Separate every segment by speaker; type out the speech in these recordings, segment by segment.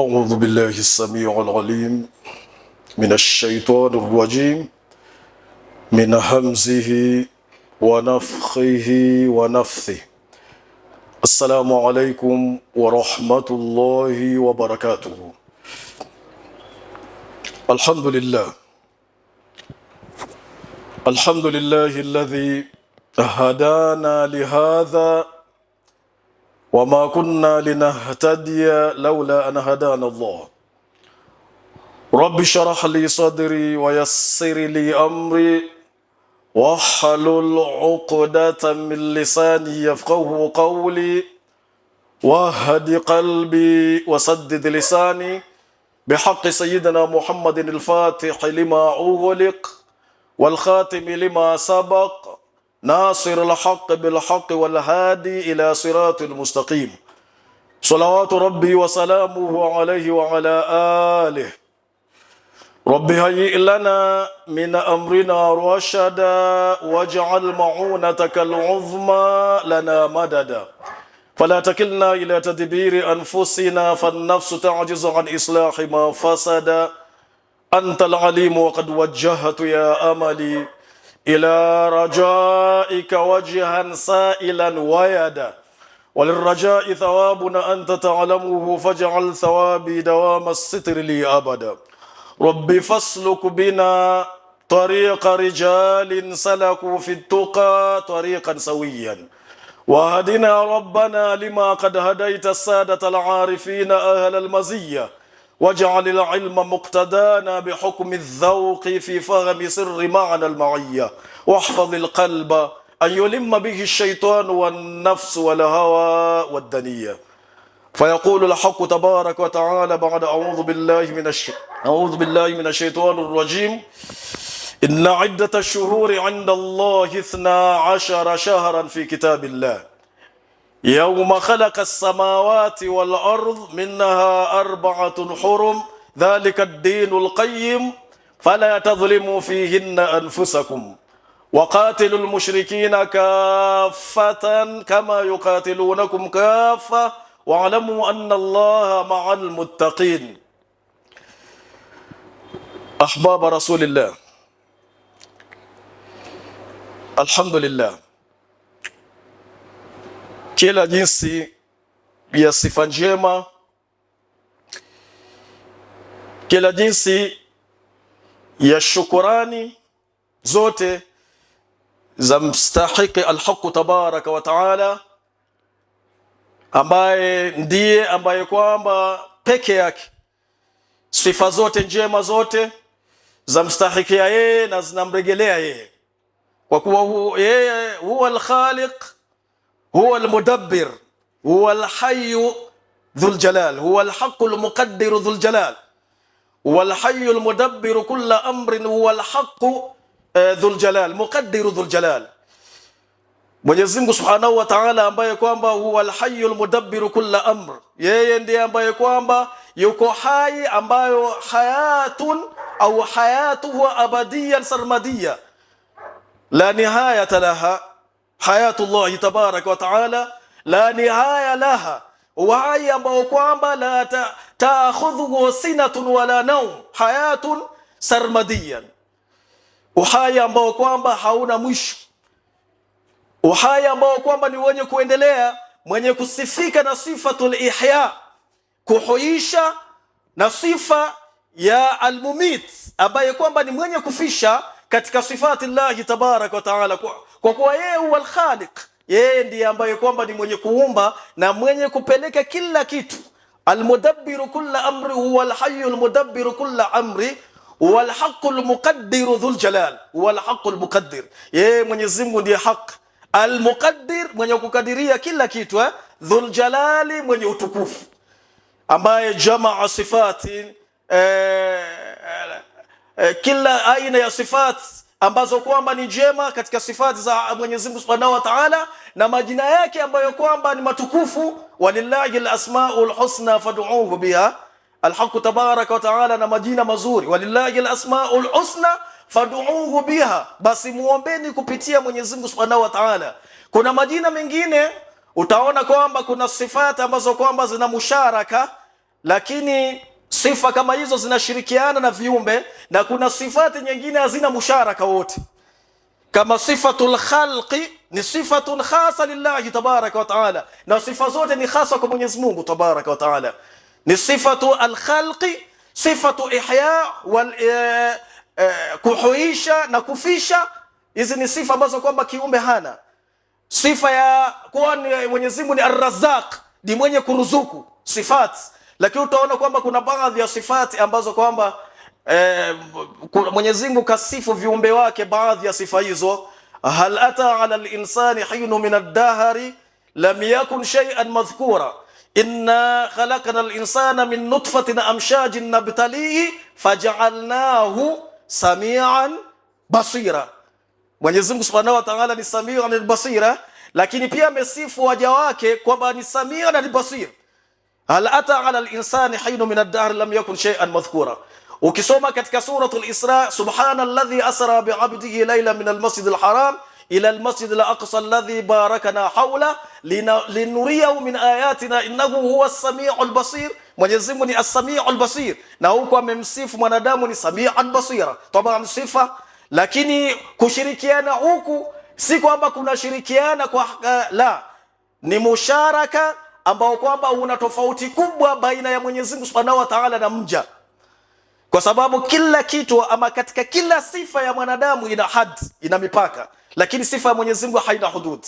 Speaker 1: أعوذ بالله السميع العليم من الشيطان الرجيم من همزه ونفخه ونفثه. السلام عليكم ورحمة الله وبركاته. الحمد لله الذي هدانا لهذا وما كنا لنهتدي لولا أن هدانا الله. رب اشرح لي صدري ويسر لي أمري واحلل عقدة من لساني يفقهوا قولي واهد قلبي وسدد لساني بحق سيدنا محمد الفاتح لما أغلق والخاتم لما سبق ناصر الحق بالحق والهادي إلى صراط المستقيم صلوات ربي وسلامه عليه وعلى آله. رب هيئ لنا من أمرنا رشدا واجعل معونتك العظمى لنا مددا فلا تكلنا إلى تدبير أنفسنا فالنفس تعجز عن إصلاح ما فسد. أنت العليم وقد وجهت يا أملي إلى رجائك وجها سائلا ويدا وللرجاء ثوابنا أنت تعلمه فاجعل ثوابي دوام الستر لي أبدا. رب فاسلك بنا طريق رجال سلكوا في التقى طريقا سويا وهدنا ربنا لما قد هديت السادة العارفين أهل المزية واجعل العلم مقتدانا بحكم الذوق في فهم سر معنى المعية واحفظ القلب أن يلم به الشيطان والنفس والهوى والدنية. فيقول الحق تبارك وتعالى بعد أعوذ بالله من الشيطان الرجيم إن عدة الشهور عند الله 12 شهرا في كتاب الله يوم خلق السماوات والأرض منها 4 حرم ذلك الدين القيم فلا تظلموا فيهن أنفسكم وقاتلوا المشركين كافة كما يقاتلونكم كافة واعلموا أن الله مع المتقين. أحباب رسول الله، الحمد لله, kila jinsi ya sifa njema, kila jinsi ya shukurani zote za mstahiki al-Haq tabaraka wa taala, ambaye ndiye ambaye kwamba peke yake sifa zote njema zote za mstahikia yeye na zinamrejelea yeye, kwa kuwa yeye huwa al-Khaliq, huwa al-Mudabbir, huwa al-Hayy dhul jalal, huwa al-Haq al-Muqaddir dhul jalal, huwa al-Hayy al-Mudabbir kull amrin, huwa al-Haq dhul jalal Muqaddir dhul jalal. Mwenyezi Mungu Subhanahu wa Ta'ala ambaye kwamba huwa al-Hayy al-Mudabbir kull amr, yeye ndiye ambaye kwamba yuko hai, ambayo hayatun au hayatuhu abadiyan sarmadiya la nihayata laha. Hayatullah tabaraka wa ta'ala la nihaya laha, uhai ambao kwamba la ta'khudhu sinatun wala nawm, hayatun sarmadiyan, uhai ambao kwamba hauna mwisho, uhai ambao kwamba ni wenye kuendelea, mwenye kusifika na sifatul ihya, kuhuisha, na sifa ya almumit ambaye kwamba ni mwenye kufisha katika sifati Allah tabaraka wa taala, kwa kuwa yeye huwa al-Khaliq, yeye ndiye ambaye kwamba ni mwenye kuumba na mwenye kupeleka kila kitu. Al-Mudabbir kull amri huwa al-Hayy al-Mudabbir kull amri huwa al-Haq al-Muqaddir dhul jalal, huwa al-Haq al-Muqaddir, yeye Mwenyezi Mungu ndiye haq, al-Muqaddir mwenye kukadiria kila kitu, dhul jalali mwenye utukufu, ambaye jamaa sifati kila aina ya sifati ambazo kwamba ni njema katika sifati za Mwenyezi Mungu Subhanahu wa Ta'ala, na majina yake ambayo kwamba ni matukufu. Walillahi al-asmaul husna fad'uuhu biha, al-Haq tabaraka wa Ta'ala na majina mazuri, walillahi al-asmaul husna fad'uuhu biha, basi muombeni kupitia Mwenyezi Mungu Subhanahu wa Ta'ala. Kuna majina mengine utaona kwamba kuna sifati ambazo kwamba zina musharaka lakini sifa kama hizo zinashirikiana na viumbe, na kuna sifati nyingine hazina musharaka wote, kama sifatul khalqi ni sifatun khasa lillahi tabaraka wa taala, na sifa zote ni khasa kwa Mwenyezi Mungu tabaraka wa taala. Ni sifatu al-khalqi, sifatu ihya wal kuhuisha na kufisha. Hizi ni sifa ambazo kwamba kiumbe hana. Sifa ya kuwa Mwenyezi Mungu ni ar-Razzaq, ni mwenye kuruzuku, sifat. Lakini utaona kwamba kuna baadhi ya sifati ambazo kwamba Mwenyezi Mungu kasifu viumbe wake baadhi ya sifa hizo. Hal ata ala al-insani hinu min ad-dahri lam yakun shay'an madhkura inna khalaqna al-insana min nutfatin amshajin nabtalihi faj'alnahu samian basira. Mwenyezi Mungu Subhanahu wa Ta'ala ni samian basira, lakini pia amesifu waja wake kwamba ni samian basir. Hal ata ala al-insani hinu min ad-dahr lam yakun shay'an madhkura. Ukisoma katika suratul Isra, subhanalladhi asra bi'abdihi laylan min al-masjid al-haram ila al-masjid al-aqsa alladhi barakana hawla linuriyahu min ayatina innahu huwa as-sami'ul basir. Mwenyezi Mungu ni as-sami'ul basir, na huko amemsifu mwanadamu ni sami'an basira, taban sifa. Lakini kushirikiana huku si kwamba kuna shirikiana kwa la, ni musharaka ambao kwamba una tofauti kubwa baina ya Mwenyezi Mungu Subhanahu wa Ta'ala na mja, kwa sababu kila kitu ama katika kila sifa ya mwanadamu ina had, ina mipaka, lakini sifa ya Mwenyezi Mungu haina hudud.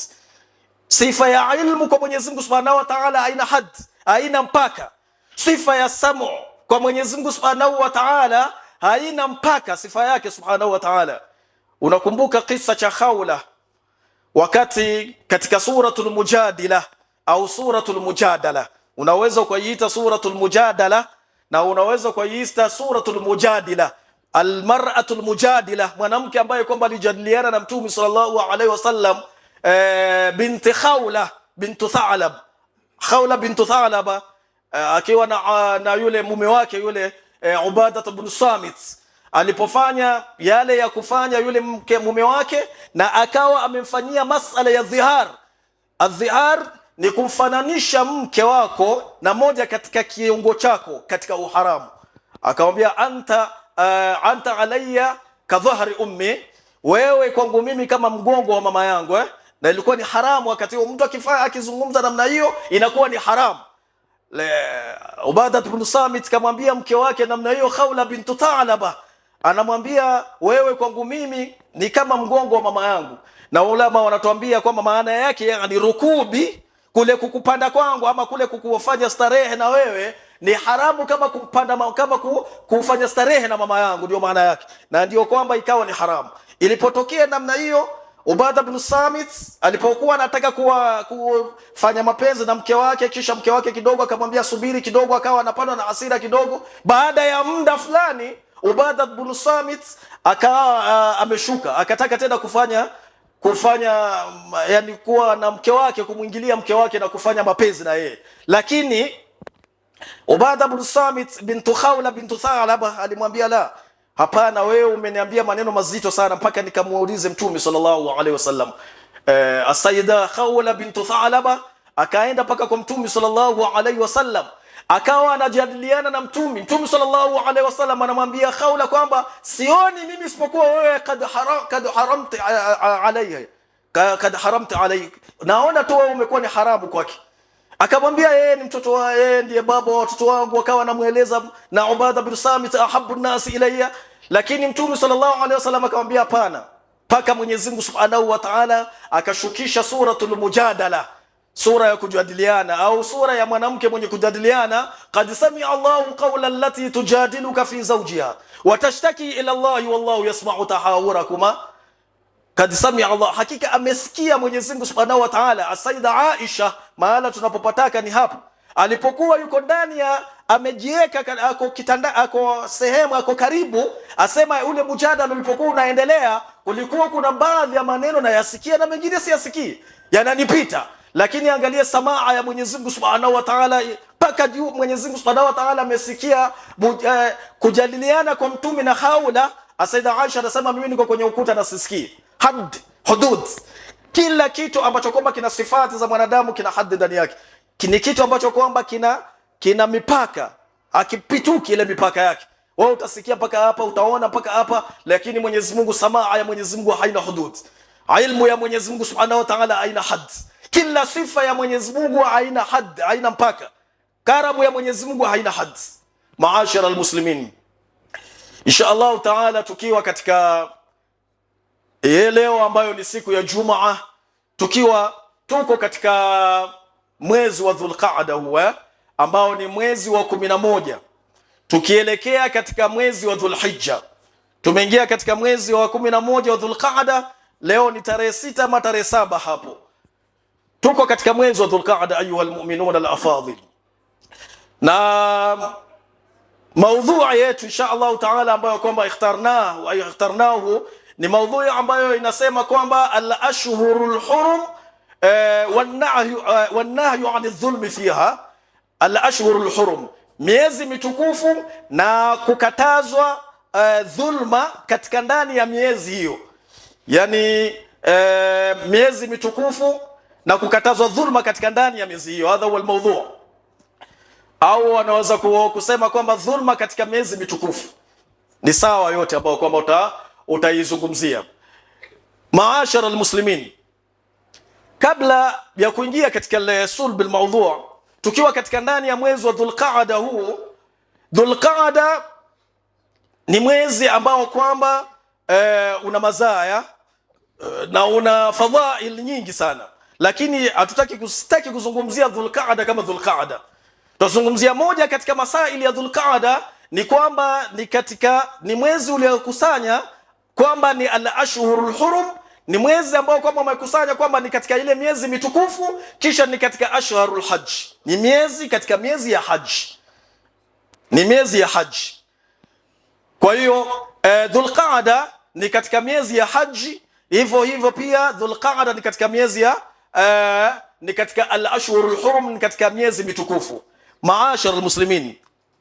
Speaker 1: Sifa ya ilmu kwa Mwenyezi Mungu Subhanahu wa Ta'ala haina had, haina mpaka. Sifa ya samu kwa Mwenyezi Mungu Subhanahu wa Ta'ala haina mpaka, sifa yake Subhanahu wa Ta'ala. Unakumbuka kisa cha Khawla wakati katika suratul Mujadila au suratul Mujadala, unaweza kuiita suratul Mujadala na unaweza kuiita suratul Mujadila. Almar'atul mujadila, mwanamke ambaye kwamba alijadiliana na Mtume sallallahu alaihi wasallam, binti Khawla bintu Tha'lab. Khawla bintu Tha'laba akiwa na yule mume wake yule Ubadah ibn Samit, alipofanya yale ya kufanya yule mume wake, na akawa amemfanyia masala ya dhihar. Adhihar ni kumfananisha mke wako na moja katika kiungo chako katika uharamu. Akamwambia anta alayya ka dhahri ummi, wewe kwangu mimi kama mgongo wa mama yangu na ilikuwa ni haramu wakati huo. Mtu akizungumza namna hiyo inakuwa ni haramu. Ubadah ibn Samit kamwambia mke wake namna hiyo, Khawla bintu Tha'laba anamwambia wewe kwangu mimi ni kama mgongo wa mama yangu. Na ulama wanatuambia kwamba maana yake yani rukubi, kule kukupanda kwangu ama kule kukufanya starehe na wewe ni haramu kama kupanda, kama kufanya starehe na mama yangu, ndio maana yake. Na ndio kwamba ikawa ni haramu. Ilipotokea namna hiyo, Ubadah ibn Samit alipokuwa anataka kufanya mapenzi na mke wake, kisha mke wake kidogo akamwambia subiri kidogo, akawa anapandwa na hasira kidogo. Baada ya muda fulani Ubadah ibn Samit akawa ameshuka, akataka tena kufanya yani kuwa na mke wake, kumuingilia mke wake na kufanya mapenzi na yeye. Lakini Ubadah ibn Samit bintu Khawla bintu Tha'laba alimwambia la, hapana, wewe umeniambia maneno mazito sana mpaka nikamuulize Mtume sallallahu alaihi wasallam. As-Sayyida Khawla bintu Tha'laba akaenda paka kwa Mtume sallallahu alaihi wasallam, akawa anajadiliana na Mtume sallallahu alaihi wasallam, anamwambia Khawla kwamba sioni mimi isipokuwa wewe kad haramta alayhi, naona tu wewe umekuwa ni haramu kwake. Akamwambia yeye ni mtoto wa yeye, ndiye baba wa watoto wangu. Akawa anamueleza na Ubadah bin Samit ahabbu an-nas ilayya, lakini Mtume sallallahu alaihi wasallam akamwambia hapana, paka Mwenyezi Mungu Subhanahu wa Ta'ala akashukisha suratul Mujadala, sura ya kujadiliana au sura ya mwanamke mwenye kujadiliana. Qad sami'a Allahu qawla allati tujadiluka fi zawjiha wa tashtaki ila Allahi wallahu yasma'u tahawurakuma. Kad sami'a Allah, hakika amesikia Mwenyezi Mungu Subhanahu wa Ta'ala. As-Sayyida Aisha, mahala tunapopataka ni hapo, alipokuwa yuko ndani ya amejieka ako kitanda, ako sehemu, ako karibu, asema ule mjadala ulipokuwa unaendelea, kulikuwa kuna baadhi ya maneno na yasikia na mengine siyasikii, yananipita. Lakini angalia samaa ya Mwenyezi Mungu Subhanahu wa Ta'ala, paka juu Mwenyezi Mungu Subhanahu wa Ta'ala amesikia kujadiliana kwa Mtume na Khawla. As-Sayyida Aisha anasema mimi niko kwenye ukuta na sisikii. Hudud, kila kitu ambacho kwamba kina sifati za mwanadamu kina haddi ndani yake. Ni kitu ambacho kwamba kina mipaka, akipituki ile mipaka yake. Wewe utasikia mpaka hapa, utaona mpaka hapa, lakini Mwenyezi Mungu, samaa ya Mwenyezi Mungu haina hudud. Ilmu ya Mwenyezi Mungu Subhanahu wa Ta'ala haina had. Kila sifa ya Mwenyezi Mungu haina had, haina mpaka. Karamu ya Mwenyezi Mungu haina had. Maashara almuslimin, insha Allah Ta'ala, tukiwa katika leo ambayo ni siku ya Jumaa, tukiwa tuko katika mwezi wa Dhulqaada huwa ambao ni mwezi wa 11, tukielekea katika mwezi wa Dhulhijja. Tumeingia katika mwezi wa 11 wa Dhulqaada. Leo ni tarehe 6 ama tarehe 7 hapo. Tuko katika mwezi wa Dhulqaada, ayuha almu'minuna alafadhil. Na maudhui yetu insha Allah Ta'ala ambayo kwamba ikhtarnahu ni maudhui ambayo inasema kwamba al-ashhurul hurum wan-nahyu 'ani adh-dhulmi fiha. Al-ashhurul hurum, miezi mitukufu na kukatazwa dhulma katika ndani ya miezi hiyo. Yani miezi mitukufu na kukatazwa dhulma katika ndani ya miezi hiyo. Hadha huwa al-mawdhu'. Au wanaweza kusema kwamba dhulma katika miezi mitukufu ni sawa, yote ambao kwamba utaizungumzia. Maashara almuslimin, kabla ya kuingia katika sulb almawdhu', tukiwa katika ndani ya mwezi wa Dhulqaada huu. Dhulqaada ni mwezi ambao kwamba una mazaya na una fadhail nyingi sana, lakini hatutaki kuzungumzia Dhulqaada kama Dhulqaada. Tutazungumzia moja katika masaili ya Dhulqaada, ni kwamba ni mwezi uliokusanya kwamba ni al-ashhurul hurum, ni mwezi ambao kwamba umekusanya kwamba ni katika ile miezi mitukufu, kisha ni katika ashharul hajj, ni miezi katika miezi ya haji, ni miezi ya haji. Kwa hiyo Dhulqaada ni katika miezi ya haji, hivyo pia Dhulqaada ni katika miezi ya ni katika al-ashhurul hurum, ni katika miezi mitukufu. Maashara almuslimin,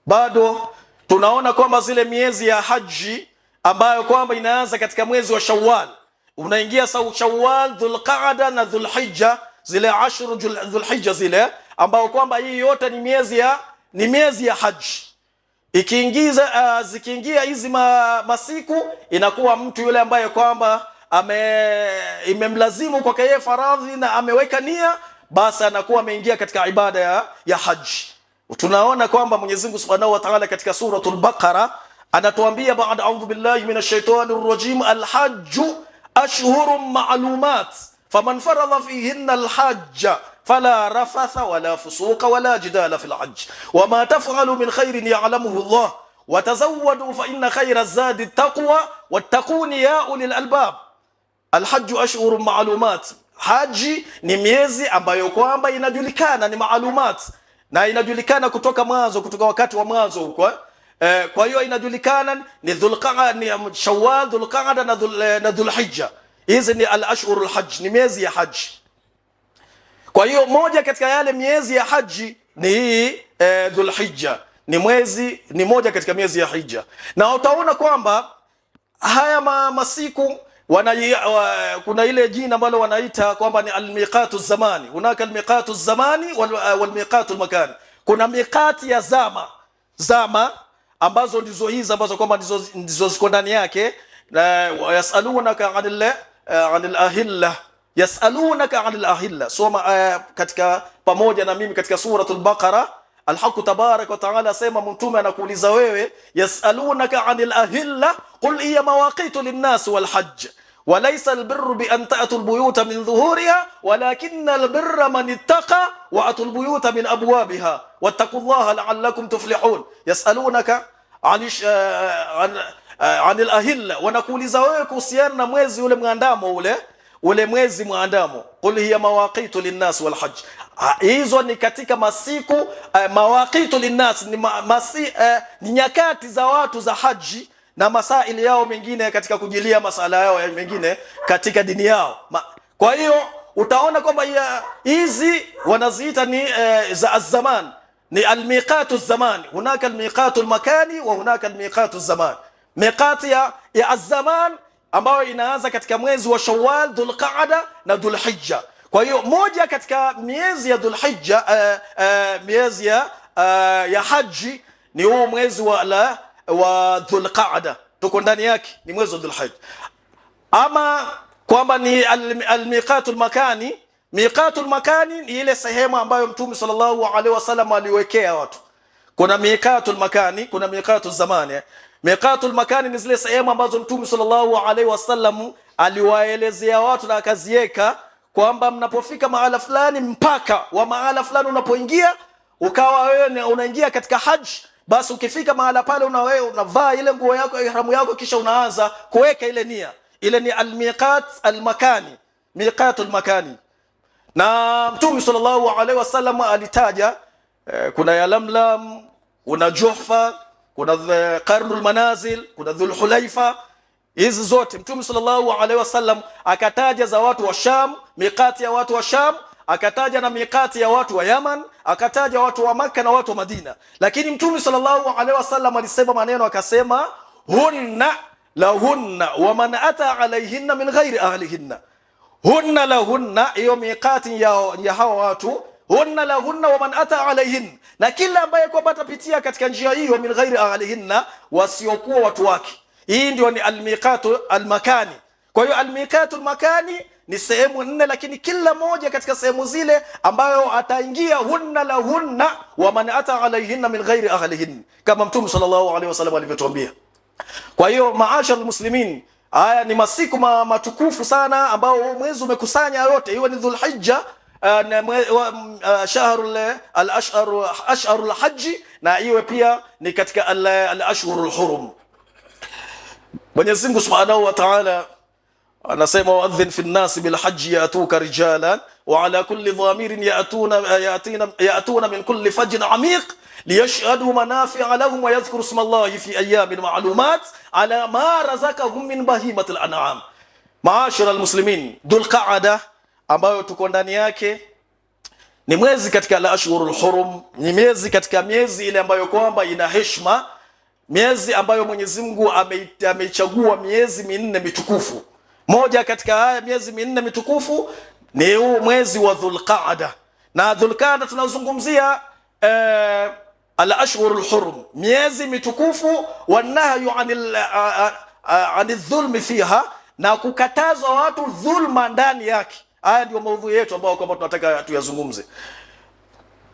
Speaker 1: bado tunaona kwamba zile miezi ya haji ambayo kwamba inaanza katika mwezi wa Shawwal, unaingia Shawwal, Dhulqaada na Dhulhijja, zile ashru Dhulhijja zile ambao kwamba hii yote ni miezi ya haji. Zikiingia hizi masiku, inakuwa mtu yule ambaye kwamba imemlazimu kwake yeye faradhi na ameweka nia, basi anakuwa ameingia katika ibada ya haji. Tunaona kwamba Mwenyezi Mungu Subhanahu wa Ta'ala katika suratul Baqara anatuambia, baada a'udhu billahi minash shaitanir rajim, al-hajju ashhurun ma'lumat faman faradha fihinna al-hajja fala rafatha wala fusuqa wala jidala fil hajj wama taf'alu min khairin ya'lamuhu Allah wa tazawwadu fa inna khayra zadi at-taqwa wattaquni ya ulil albab. Al-hajju ashhurun ma'lumat, haji ni miezi ambayo kwamba inajulikana, ni maalumat, na inajulikana kutoka mwanzo, kutoka wakati wa mwanzo huko. Kwa hiyo inajulikana ni Dhulqaada, ni Shawwal, Dhulqaada na Dhulhijja. Hizi ni al-ashhurul hajj, ni miezi ya haji. Kwa hiyo moja katika yale miezi ya haji ni Dhulhijja, ni moja katika miezi ya hija. Na utaona kwamba haya masiku kuna ile jina ambalo wanaita kwamba ni al-miqatu zamani. Hunaka al-miqatu zamani wal-miqatu al-makani. Kuna miqati ya zama ambazo ndizo hizi ambazo kwamba ndizo ziko ndani yake. Yasalunaka 'anil ahilla, yasalunaka 'anil ahilla. Soma katika pamoja na mimi katika suratul Baqara. Al-Haqq tabaraka wa ta'ala sema, mtume anakuuliza wewe, yasalunaka 'anil ahilla qul hiya mawaqitu lin-nas wal hajj وليس البر بأن تأتوا البيوت من ظهورها ولكن البر من اتقى وأتوا البيوت من أبوابها واتقوا الله لعلكم تفلحون. يسألونك عن الأهلة, wanakuuliza wewe kuhusiana na mwezi ule mwandamo, ule mwezi mwandamo. Qul hiya mawaqitu linnas wal hajj. Hizo ni katika masiku mawaqitu linnas, ni nyakati za watu za haji na masaili yao mengine katika kujilia masala yao mengine katika dini yao. Kwa hiyo utaona kwamba hizi wanaziita ni za zaman, ni al-miqatu az-zaman. Hunaka al-miqatu al-makani wa hunaka al-miqatu az-zaman. Miqati ya az-zaman ambayo inaanza katika mwezi wa Shawwal, Dhulqaada na Dhulhijja. Kwa hiyo moja katika miezi ya Dhulhijja, miezi ya haji ni huu mwezi wa Dhulqaada, tuko ndani yake, ni mwezi wa Dhulhijja. Ama kwamba ni al-miqatul makani, miqatul makani ni ile sehemu ambayo Mtume sallallahu alaihi wasallam aliwekea watu. Kuna miqatul makani, kuna miqatul zamani. Miqatul makani ni zile sehemu ambazo Mtume sallallahu alaihi wasallam aliwaelezea watu na akaziweka kwamba mnapofika mahala fulani, mpaka wa mahala fulani unapoingia, ukawa wewe unaingia katika haji, basi ukifika mahala pale unavaa ile nguo yako, ihramu yako, kisha unaanza kuweka ile nia. Ile ni al-miqat al-makani, miqatul makani. Na Mtume sallallahu alaihi wasallam alitaja kuna ya Lamlam, kuna Juhfa, kuna Qarnul Manazil, kuna Dhul Hulaifa. Hizi zote Mtume sallallahu alaihi wasallam akataja za watu wa Sham, miqati ya watu wa Sham, akataja na miqati ya watu wa Yaman, akataja watu wa Makka na watu wa Madina. Lakini Mtume sallallahu alaihi wasallam alisema maneno, akasema hunna lahunna wa man ata alaihinna min ghairi ahlihinna. Hunna lahunna, hiyo miqati ya hawa watu. Hunna lahunna wa man ata alaihinna, na kila ambaye kwa atapitia katika njia hiyo, min ghairi ahlihinna, wasiokuwa watu wake. Hii ndio ni al-miqatu al-makani. Kwa hiyo al-miqatu al-makani ni sehemu 4, lakini kila moja katika sehemu zile ambayo ataingia, hunna lahunna wa man ata alaihinna min ghairi ahlihinna, kama Mtume sallallahu alaihi wasallam alivyotuambia. Kwa hiyo maashar al-muslimin, haya ni masiku matukufu sana ambao mwezi umekusanya yote, iwe ni Dhulhijja, shahrul ashharul hajji, na iwe pia ni katika al-ashhurul hurum. Mwenyezi Mungu Subhanahu wa Ta'ala anasema wa'adhin fi an-nas bil hajji yatuka rijalan wa ala kulli dhamirin ya'tuna min kulli fajjin 'amiq liyashhadu manafi'a lahum wa yadhkuru isma Allahi fi ayyamin ma'lumat ala ma razaqahum min bahimatil an'am. Maashara al-muslimin, Dhulqaada ambayo tuko ndani yake ni mwezi katika al-ashhurul hurum, ni miezi katika miezi ile ambayo kwamba ina heshima, miezi ambayo Mwenyezi Mungu ameichagua, miezi 4 mitukufu. Moja katika haya miezi 4 mitukufu ni huu mwezi wa Dhulqaada. Na Dhulqaada tunazungumzia al-ashhurul hurum, miezi mitukufu, wanahyu anil dhulmi fiha, na kukatazwa watu dhulma ndani yake. Haya ndio maudhui yetu ambayo kwamba tunataka tuyazungumze.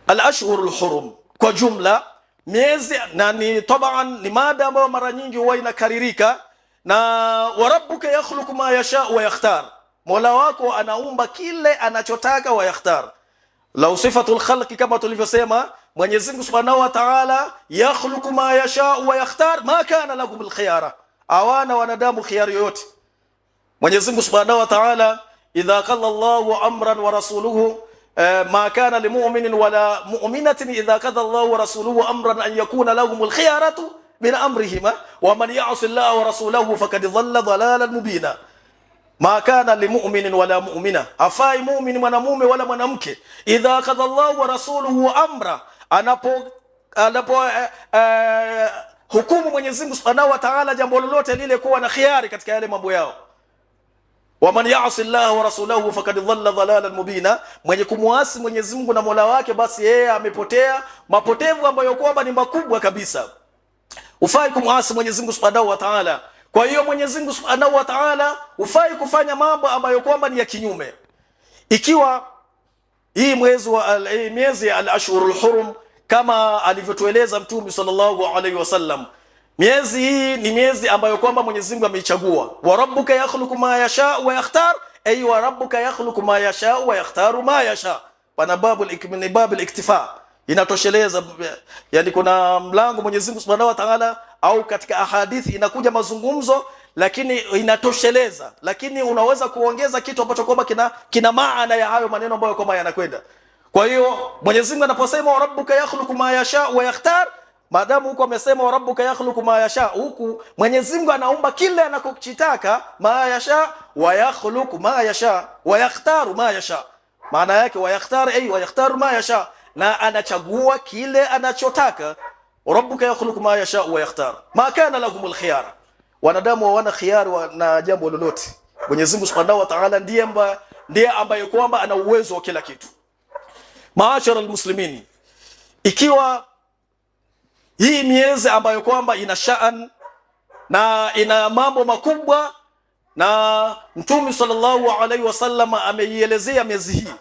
Speaker 1: Al-ashhurul hurum kwa jumla, miezi na ni taban ni mada ambayo mara nyingi huwa inakaririka, na warabbuka yakhluqu ma yasha wa yakhtar, Mola wako anaumba kile anachotaka wa yakhtar. La sifatul khalqi, kama tulivyosema, Mwenyezi Mungu Subhanahu wa Ta'ala yakhluqu ma yasha wa yakhtar ma kana lahum al-khiyara, awana wanadamu khiyari yoyote. Mwenyezi Mungu Subhanahu wa Ta'ala idha qala Allahu amran wa rasuluhu ما كان لمؤمن ولا مؤمنة إذا قضى الله ورسوله أمرا أن يكون لهم الخيارة من أمرهما ومن يعص الله ورسوله فقد ضل ضلالا مبينا. ما كان لمؤمن ولا مؤمنة, afai muumini mwanamume wala mwanamke, idha qadha Allah wa rasuluhu amra, anapo hukumu Mwenyezi Mungu Subhanahu wa Ta'ala jambo lolote lile, kuwa na khiari katika yale mambo yao. Waman ya'si Allah wa rasulahu faqad dhalla dhalalan mubina, mwenye kumuasi Mwenyezi Mungu na Mola wake, basi yeye amepotea mapotevu ambayo kwamba ni makubwa kabisa. Ufai kumuasi Mwenyezi Mungu Subhanahu wa Ta'ala. Kwa hiyo Mwenyezi Mungu Subhanahu wa Ta'ala ufai kufanya mambo ambayo kwamba ni ya kinyume. Ikiwa hii miezi ya al-ashhurul hurum kama alivyotueleza Mtume sallallahu alaihi wasallam, miezi hii ni miezi ambayo kwamba Mwenyezi Mungu ameichagua. Wa rabbuka yakhluqu ma yasha wa yakhtar, ay wa rabbuka yakhluqu ma yasha wa yakhtaru ma yasha. Pana babul iktifa, inatosheleza. Yani kuna mlango Mwenyezi Mungu Subhanahu wa Ta'ala, au katika ahadithi inakuja mazungumzo, lakini inatosheleza, lakini unaweza kuongeza kitu ambacho kwamba kina maana ya hayo maneno ambayo kwamba yanakwenda. Kwa hiyo Mwenyezi Mungu anaposema wa rabbuka yakhluqu ma yasha wa yakhtar, maadamu huko amesema wa rabbuka yakhluqu ma yasha, huku Mwenyezi Mungu anaumba kile anachotaka, ma yasha wa yakhluqu ma yasha wa yakhtaru ma yasha. Maana yake wa yakhtar ay wa yakhtaru ma yasha, na anachagua kile anachotaka. Rabbuka yakhluqu ma yasha wa yakhtar ma kana lahumul khiyara, wanadamu hawana khiyari na jambo lolote. Mwenyezi Mungu Subhanahu wa Ta'ala ndiye ambaye kwamba ana uwezo wa kila kitu. Maashara almuslimin, ikiwa Hii miezi ambayo kwamba ina sha'an na ina mambo makubwa, na Mtume sallallahu alaihi wasallam ameielezea miezi hii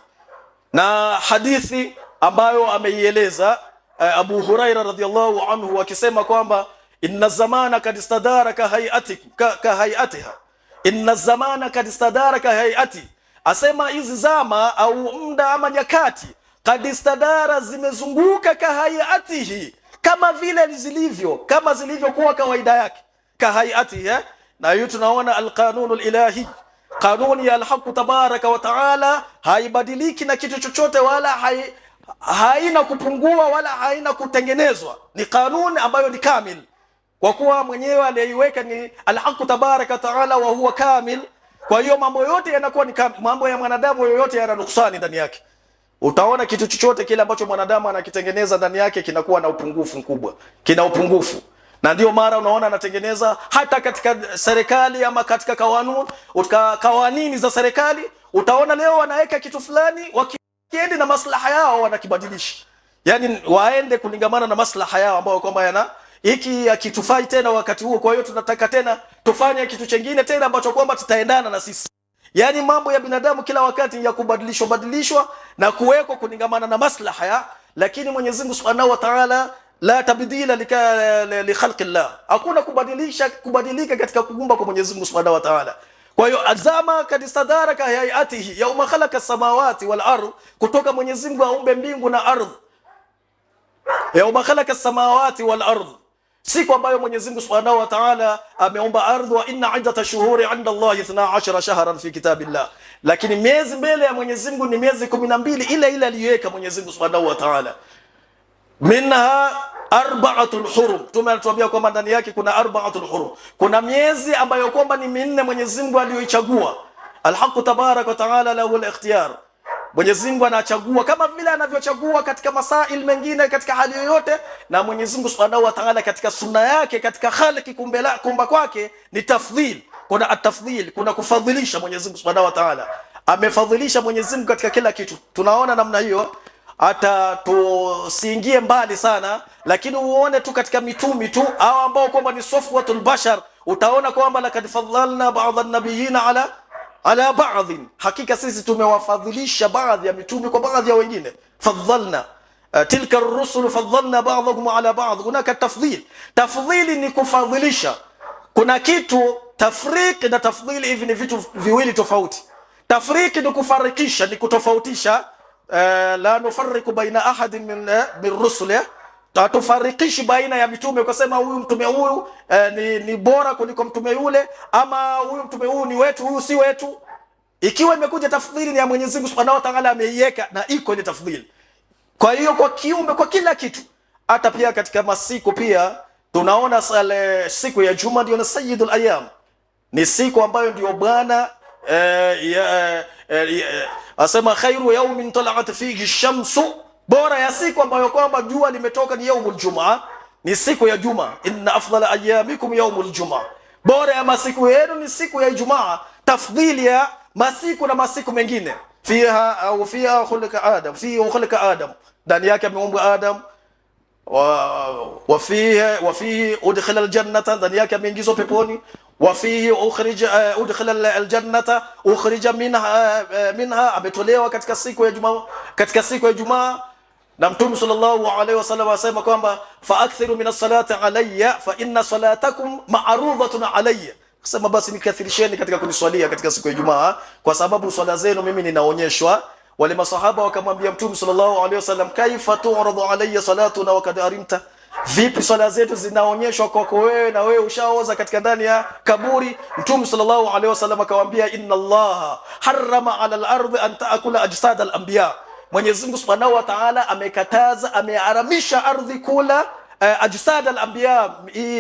Speaker 1: na hadithi ambayo ameieleza Abu Huraira radhiyallahu anhu akisema kwamba inna zamana kad istadara ka hayatiha, inna zamana kad istadara ka hayati, asema hizi zama au muda ama nyakati, kad istadara, zimezunguka ka hayatihi, kama vile zilivyo, kama zilivyokuwa kawaida yake, ka hayatihi. Na hiyo tunaona alqanunul ilahi, kanuni ya alhaq tabaraka wa taala haibadiliki na kitu chochote, wala haina kupungua wala haina kutengenezwa. Ni kanuni ambayo ni kamil, kwa kuwa mwenyewe aliyeiweka ni alhaq tabaraka taala wa huwa kamil. Kwa hiyo mambo yote yanakuwa ni kamil. Mambo ya mwanadamu yoyote yana nuksani ndani yake. Utaona kitu chochote kile ambacho mwanadamu anakitengeneza ndani yake kinakuwa na upungufu mkubwa, kina upungufu. Na ndio mara unaona anatengeneza hata katika serikali ama katika kawanini za serikali, utaona leo wanaweka kitu fulani, wakiende na maslaha yao wanakibadilisha. Yani waende kulingamana na maslaha yao ambao kwamba yana hiki akitufai tena wakati huo, kwa hiyo tunataka tena tufanye kitu kingine tena ambacho kwamba tutaendana na sisi. Yani mambo ya binadamu kila wakati ya kubadilishwa na kuweko kulingamana na maslaha ya, lakini Mwenyezi Mungu Subhanahu wa Ta'ala la tabdila li khalqillah, hakuna kubadilika katika kuumba kwa Mwenyezi Mungu Subhanahu wa Ta'ala. Kwa hiyo azama kadistadaraka hayatihi yauma khalaqa samawati wal ardh, kutoka Mwenyezi Mungu aumbe mbingu na ardhi. Yauma khalaqa samawati wal ardh, siku ambayo Mwenyezi Mungu Subhanahu wa Ta'ala ameumba ardhi. Wa inna iddata shuhuri 'inda Allah 12 shahran fi kitabillah, lakini miezi mbele ya Mwenyezi Mungu ni miezi 12 ile aliyoweka Mwenyezi Mungu Subhanahu wa Ta'ala. Minha arba'atul hurum, tumetuambia kwamba ndani yake kuna arba'atul hurum, kuna miezi ambayo kwamba ni minne Mwenyezi Mungu aliyoichagua. Alhaq tabaraka wa taala lahu al-ikhtiyar, Mwenyezi Mungu anachagua kama vile anavyochagua katika masail mengine katika hali yoyote. Na Mwenyezi Mungu Subhanahu wa Ta'ala katika sunna yake, katika khalqi kumba kwake ni tafdhil, kuna atafdhil, kuna kufadhilisha. Mwenyezi Mungu Subhanahu wa Ta'ala amefadhilisha Mwenyezi Mungu katika kila kitu. Tunaona namna hiyo, hata tusiingie mbali sana, lakini uone tu katika mitumi tu hao ambao kwamba ni safwatul bashar, utaona kwamba lakad faddalna ba'd an-nabiyina ala ba'd, hakika sisi tumewafadhilisha baadhi ya mitume kwa baadhi ya wengine. Faddalna tilka ar-rusul faddalna ba'dhum ala ba'd, hunaka tafdhil. Tafdhili ni kufadhilisha. Kuna kitu tafriq na tafdhili, hivi ni vitu viwili tofauti. Tafriq ni kufarikisha, ni kutofautisha. La nufarriqu baina ahadin min rusul, tatufarikishi baina ya mitume ukasema huyu mtume huyu ni bora kuliko mtume yule, ama huyu mtume huyu ni wetu, huyu si wetu. Ikiwa imekuja tafdhili ni ya Mwenyezi Mungu Subhanahu wa Ta'ala ameiweka, na iko ile tafdhili. Kwa hiyo kwa kiumbe, kwa kila kitu, hata pia katika masiku pia tunaona siku ya Juma ndio sayyidul ayyam, ni siku ambayo ndio bwana asema khairu yawmin tala'at fihi shamsu, bora ya siku ambayo kwamba jua limetoka ni yaumul jumaa, ni siku ya Juma. Inna afdala ayyamikum yaumul jumaa, bora ya masiku yenu ni siku ya Ijumaa. Tafdhili ya masiku na masiku mengine, fiha khulqa Adam, khulqa Adam, ndani yake ameumbwa Adam. Wa fihi udkhila aljannata, ndani yake ameingizwa peponi. Wa fihi udkhila aljannata ukhrija minha, ametolewa katika siku ya Ijumaa. Na Mtume sallallahu alaihi wasallam asema kwamba fa akthiru min as-salati alayya fa inna salatakum ma'rudatun alayya, kusema basi nikathirisheni katika kuniswalia katika siku ya Ijumaa, kwa sababu swala zenu mimi ninaonyeshwa. Wale masahaba wakamwambia Mtume sallallahu alaihi wasallam, kaifa tu'radu alayya salatuna wa kad arimta, vipi swala zetu zinaonyeshwa kwako wewe na wewe ushaoza katika ndani ya kaburi? Mtume sallallahu alaihi wasallam akamwambia, inna Allaha harrama ala al-ardi an ta'kula ajsad al-anbiya, Mwenyezi Mungu Subhanahu wa Ta'ala amekataza, ameharamisha ardhi kula ajsad al-anbiya,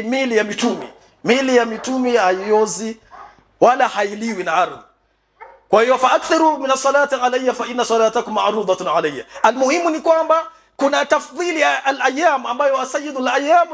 Speaker 1: mili ya mitume. Mili ya mitume haiozi wala hailiwi na ardhi. Kwa hiyo fa akthiru min as-salati alayya fa inna salatakum ma'rudatun alayya. Almuhimu ni kwamba kuna tafdhili ya al-ayyam ambayo sayyidul ayyam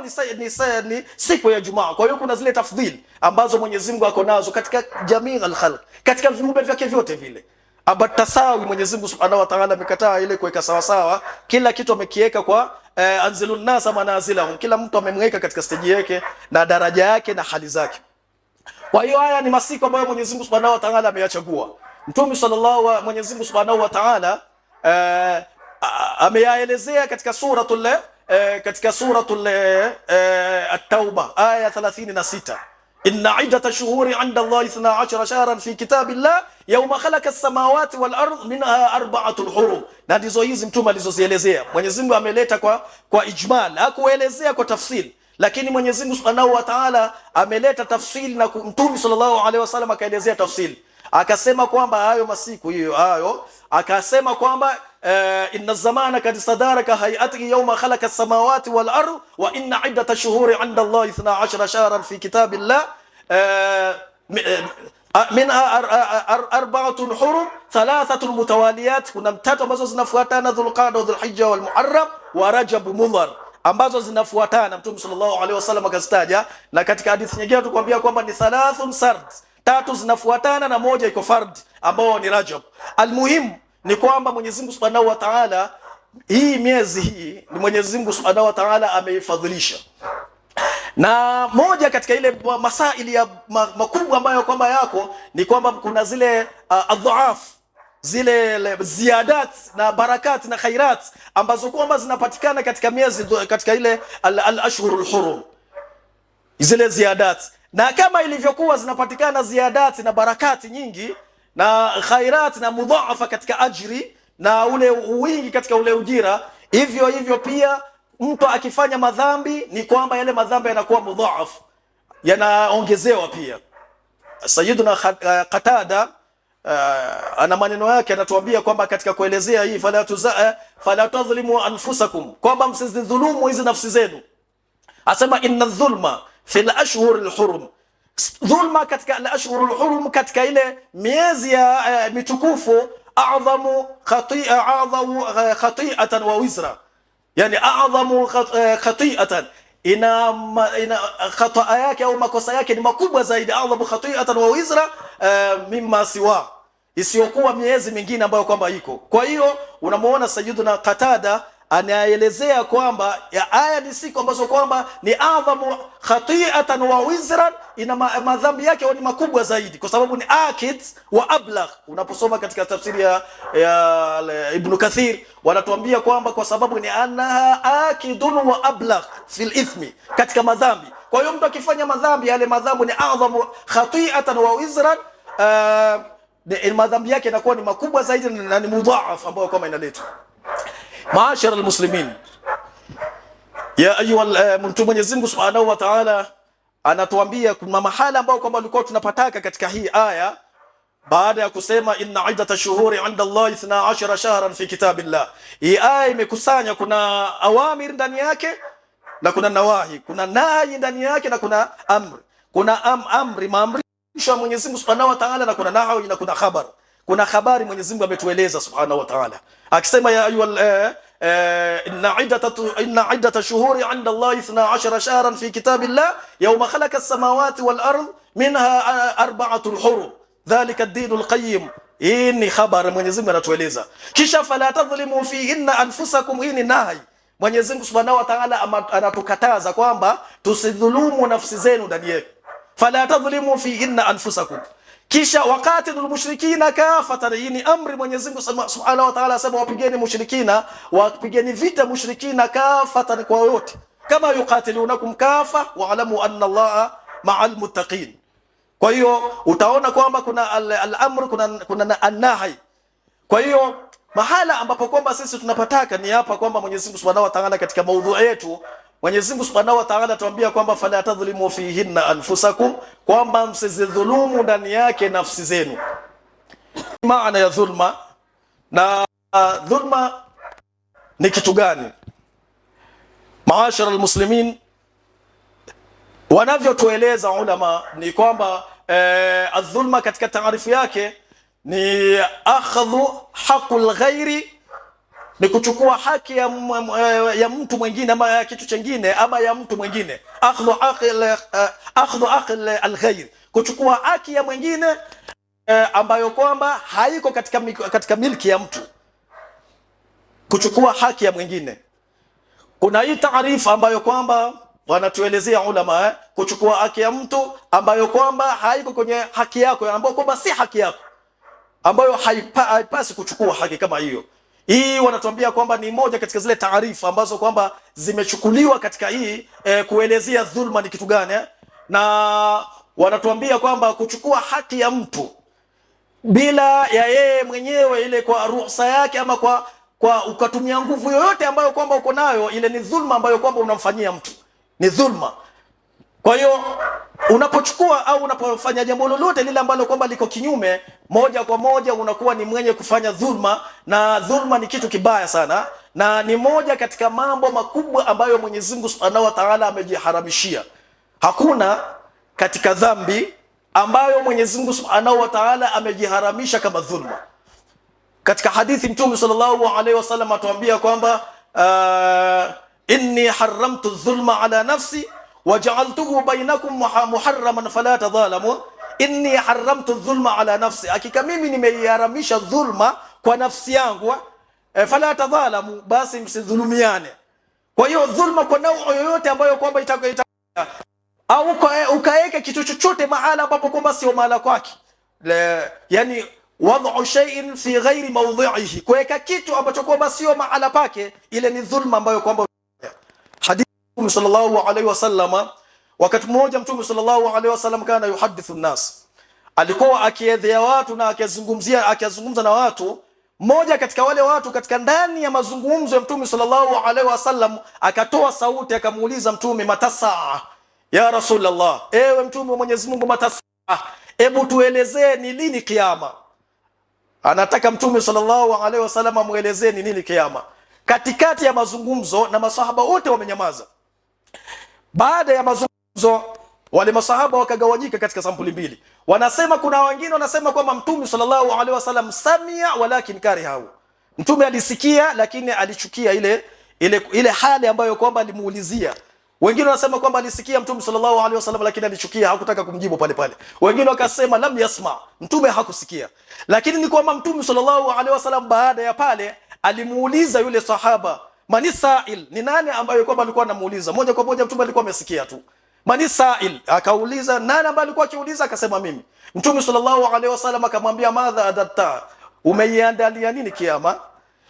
Speaker 1: ni siku ya Jumaa. Kwa hiyo kuna zile tafdhili ambazo Mwenyezi Mungu ako nazo katika jamii al-khalq, katika viumbe vyake vyote vile. Abatasawi, Mwenyezi Mungu Subhanahu wa Ta'ala amekataa ile kuweka sawa sawa, kila kitu amekiweka kwa anzilun nasa manazilahum, kila mtu amemweka katika stage yake na daraja yake na hali zake. Kwa hiyo haya ni masiku ambayo Mwenyezi Mungu Subhanahu wa Ta'ala ameyachagua. Mtume Mwenyezi Mungu Subhanahu wa Ta'ala ameyaelezea katika suratul At-Tauba aya 36, inna iddata shuhuri 'inda Allahi 12 shahran fi kitabillah yawma khalaqa as-samawati wal ardh minha arba'atul hurum. Na ndizo hizi mtume alizozielezea. Mwenyezi Mungu ameleta kwa ijmal, hakuelezea kwa tafsili, lakini Mwenyezi Mungu Subhanahu wa Ta'ala ameleta tafsili na Mtume sallallahu alaihi wasallam akaelezea tafsili. Akasema kwamba hayo masiku hayo, akasema kwamba inna zamana kad istadaraka hay'atihi yawma khalaqa as-samawati wal ardh wa inna iddata shuhuri 'inda Allahi 12 shahran fi kitabillah minha arba'atun hurum thalathatun mutawaliyat, kuna mtatu ambazo zinafuatana, Dhulqa'da, Dhulhijja wal Muharram wa Rajab Mudhar, ambazo zinafuatana. Mtume sallallahu alaihi wasallam akazitaja, na katika hadithi nyingine tukwambia kwamba ni thalathun sard, tatu zinafuatana na moja iko fard ambao ni Rajab. Almuhimu ni kwamba Mwenyezi Mungu Subhanahu wa Ta'ala, hii miezi hii ni Mwenyezi Mungu Subhanahu wa Ta'ala ameifadhilisha, na moja katika ile masaili ya makubwa ambayo kwamba yako ni kwamba kuna zile adhaaf, zile ziyadat na barakat na khairat ambazo kwamba zinapatikana katika miezi, katika ile al-ashhurul hurum, zile ziyadat. Na kama ilivyokuwa zinapatikana ziyadat na barakati nyingi na khairat na mudhaafa katika ajri na ule wingi katika ule ujira, hivyo hivyo pia mtu akifanya madhambi ni kwamba yale madhambi yanakuwa mudhaaf, yanaongezewa pia. Sayyiduna Qatada ana maneno yake, anatuambia kwamba katika kuelezea hii fala tadhlimu anfusakum, kwamba msidhulumu hizi nafsi zenu. Asema inna dhulma fil ashhuril hurum, dhulma katika al-ashhurul hurum, katika ile miezi ya mitukufu, a'dhamu khati'atan wa wizra, yani a'dhamu khati'atan, ina khata yake au makosa yake ni makubwa zaidi, a'dhamu khati'atan wa wizra mimma siwa, isiyokuwa miezi mingine ambayo kwamba iko. Kwa hiyo unamuona Sayyiduna Qatada anaelezea kwamba aya ni siku ambazo kwamba ni adhamu khati'atan wa wizran, ina madhambi yake ni makubwa zaidi, kwa sababu ni akid wa ablagh. Unaposoma katika tafsiri ya Ibn Kathir wanatuambia kwamba kwa sababu ni annaha akidun wa ablagh fil ithmi, katika madhambi. Kwa hiyo mtu akifanya madhambi, yale madhambi ni adhamu khati'atan wa wizran, madhambi yake yanakuwa ni makubwa zaidi na ni mudhaaf ambayo kama inaletwa. Maashara almuslimin, ya ayuha mtu, Mwenyezi Mungu Subhanahu wa Ta'ala anatuambia kuna mahala ambao kwamba tulikuwa tunapataka katika hii aya, baada ya kusema inna iddata shuhuri 'inda Allahi 12 shahran fi kitabillah. Hii aya imekusanya, kuna awamir ndani yake na kuna nawahi, kuna nahi ndani yake na kuna amri. Kuna amri, maamrisho Mwenyezi Mungu Subhanahu wa Ta'ala, na kuna nahi na kuna khabar. Kuna habari Mwenyezi Mungu ametueleza Subhanahu wa Ta'ala akisema ya ayuha inna iddata shuhuri 'inda Allahi 12 shahran fi kitabillah yawma khalaqa as-samawati wal ardh minha arba'atul hurum dhalika ad-dinul qayyim. Hii ni habari Mwenyezi Mungu anatueleza. Kisha fala tadhlimu fihinna anfusakum, hii ni nahi. Mwenyezi Mungu Subhanahu wa Ta'ala anatukataza kwamba tusidhulumu nafsi zenu ndani yake. Fala tadhlimu fihinna anfusakum. Kisha waqatilul mushrikina kafatan, hii ni amri Mwenyezi Mungu Subhanahu wa Ta'ala asema wapigeni mushrikina, wapigeni vita mushrikina kafatan, kwa yote, kama yuqatilunakum kafa wa'lamu anna Allaha ma'al muttaqin. Kwa hiyo utaona kwamba kuna al-amr, kuna an-nahy. Kwa hiyo mahala ambapo kwamba sisi tunapataka ni hapa kwamba Mwenyezi Mungu Subhanahu wa Ta'ala katika maudhui yetu, Mwenyezi Mungu Subhanahu wa Ta'ala tuambia kwamba fala tadhlimu fihinna anfusakum, kwamba msizidhulumu ndani yake nafsi zenu. Maana ya dhulma na dhulma ni kitu gani? Maashara almuslimin, wanavyotueleza ulama ni kwamba adh-dhulma katika taarifu yake ni akhdhu haqqul ghairi, ni kuchukua haki ya mtu mwingine ama ya kitu chengine ama ya mtu mwingine. Akhdhu aql al-ghayr, kuchukua haki ya mwingine ambayo kwamba haiko katika milki ya mtu, kuchukua haki ya mwingine. kuna hii taarifa ambayo kwamba wanatuelezea ulama kuchukua haki ya mtu ambayo kwamba haiko kwenye haki yako, ambayo kwamba si haki yako, ambayo haipasi kuchukua haki kama hiyo. Hii wanatuambia kwamba ni moja katika zile taarifa ambazo kwamba zimechukuliwa katika hii kuelezea dhulma ni kitu gani na wanatuambia kwamba kuchukua haki ya mtu bila ya yeye mwenyewe, ile kwa ruhusa yake ama kwa ukatumia nguvu yoyote ambayo kwamba uko nayo, ile ni dhulma ambayo kwamba unamfanyia mtu, ni dhulma. Kwa hiyo unapochukua au unapofanya jambo lolote lile ambalo kwamba liko kinyume, moja kwa moja unakuwa ni mwenye kufanya dhulma, na dhulma ni kitu kibaya sana, na ni moja katika mambo makubwa ambayo Mwenyezi Mungu Subhanahu wa Ta'ala amejiharamishia. Hakuna katika dhambi ambayo Mwenyezi Mungu Subhanahu wa Ta'ala amejiharamisha kama dhulma. Katika hadithi Mtume sallallahu alaihi wasallam atuambia kwamba inni haramtu dhulma ala nafsi waja'altuhu bainakum muharraman fala tadhalamu. Inni haramtu dhulma ala nafsi, hakika mimi nimeiharamisha dhulma kwa nafsi yangu, fala tadhalamu, basi msidhulumiane. Kwa hiyo dhulma kwa nauo yoyote ambayo kwamba au ukaeka kitu chochote mahala ambapo kwamba sio mahala kwake, yani wad'u shay'in fi ghairi mawdhi'ihi, kuweka kitu ambacho kwamba sio mahala pake, ile ni dhulma ambayo kwamba. Hadithi Mtume sallallahu alaihi wasallam, wakati mmoja Mtume sallallahu alaihi wasallam kana yuhadithu an-nas, alikuwa akiedhea watu na akizungumza na watu. Mmoja katika wale watu katika ndani ya mazungumzo ya Mtume sallallahu alaihi wasallam akatoa sauti akamuuliza Mtume, matasaa ya Rasulullah, ewe Mtume wa Mwenyezi Mungu, matasaa, hebu tuelezee ni lini kiyama. Anataka Mtume sallallahu alaihi wasallam amuelezee ni nini kiyama. Katikati ya mazungumzo, na masahaba wote wamenyamaza. Baada ya mazungumzo, wale masahaba wakagawanyika katika sampuli mbili. Wanasema, kuna wengine wanasema kwamba Mtume sallallahu alaihi wasallam samia walakin karihahu, Mtume alisikia lakini alichukia ile hali ambayo kwamba alimuulizia. Wengine wanasema kwamba alisikia Mtume sallallahu alaihi wasallam lakini alichukia, hakutaka kumjibu pale pale. Wengine wakasema lam yasma, Mtume hakusikia. Lakini ni kwamba Mtume sallallahu alaihi wasallam baada ya pale alimuuliza yule sahaba, manisail, ni nani ambaye kwamba alikuwa anamuuliza. Moja kwa moja Mtume alikuwa amesikia tu manisail, akauliza nani ambaye alikuwa akiuliza, akasema mimi. Mtume sallallahu alaihi wasallam akamwambia, madha adatta, umeiandalia nini kiyama?